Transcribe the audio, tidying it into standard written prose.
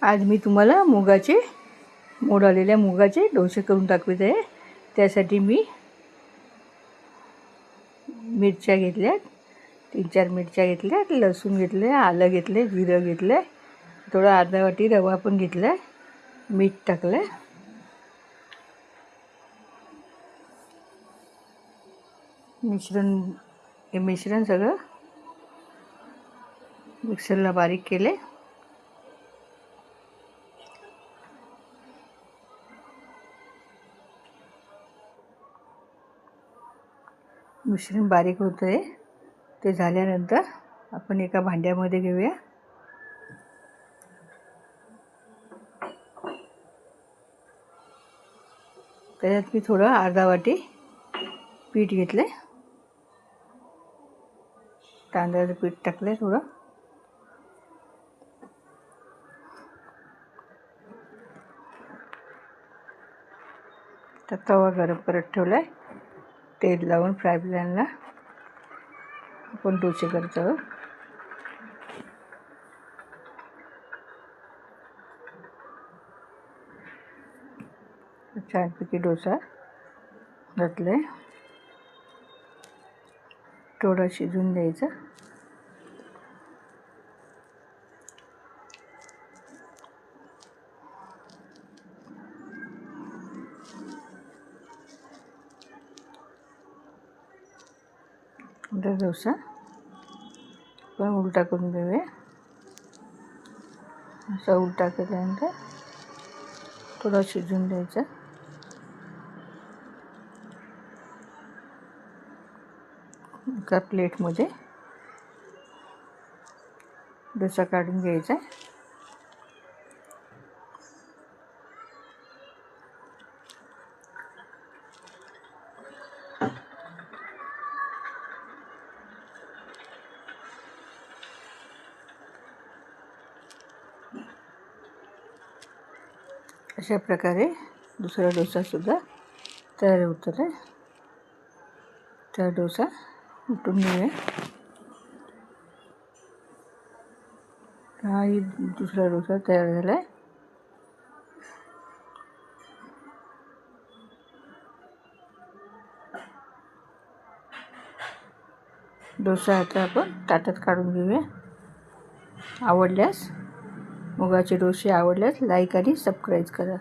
आज मी तुम्हाला मोड आलेल्या मुगाचे डोसे करून दाखवत आहे। त्यासाठी मी मिरच्या घेतल्या, 3-4 मिरच्या घेतल्या, लसूण घेतले, आलं घेतले, जिरं घेतले, थोडा अर्धा वाटी रवा पण घेतला, मीठ टाकलं, मिश्रण सगळं मिक्सरला बारीक केले। मिश्रण बारीक होतं आहे, ते झाल्यानंतर आपण एका भांड्यामध्ये घेऊया। त्याच्यात मी थोडं अर्धा वाटी पीठ घेतले, तांदळाचं पीठ टाकलं थोडं, तर तवा गरम करत ठेवला आहे। तेल लावून फ्राय पॅनला आपण डोसे करतो आहोत। छानपैकी डोसा घातले, थोडा शिजून द्यायचा। आता डोसा पण उलटा करून घेऊया। असा उलटा केल्यानंतर थोडा शिजून द्यायचा। एका प्लेटमध्ये डोसा काढून घ्यायचा। अशा प्रकारे दुसरा डोसासुद्धा तयार होतो आहे। त्या डोसा उठून घेऊया। हाही दुसरा डोसा तयार झाला आहे। डोसा आता आपण ताटात काढून घेऊया। आवडल्यास मुगाचे डोसे आवडल्यास लाईक आणि सबस्क्राईब करा।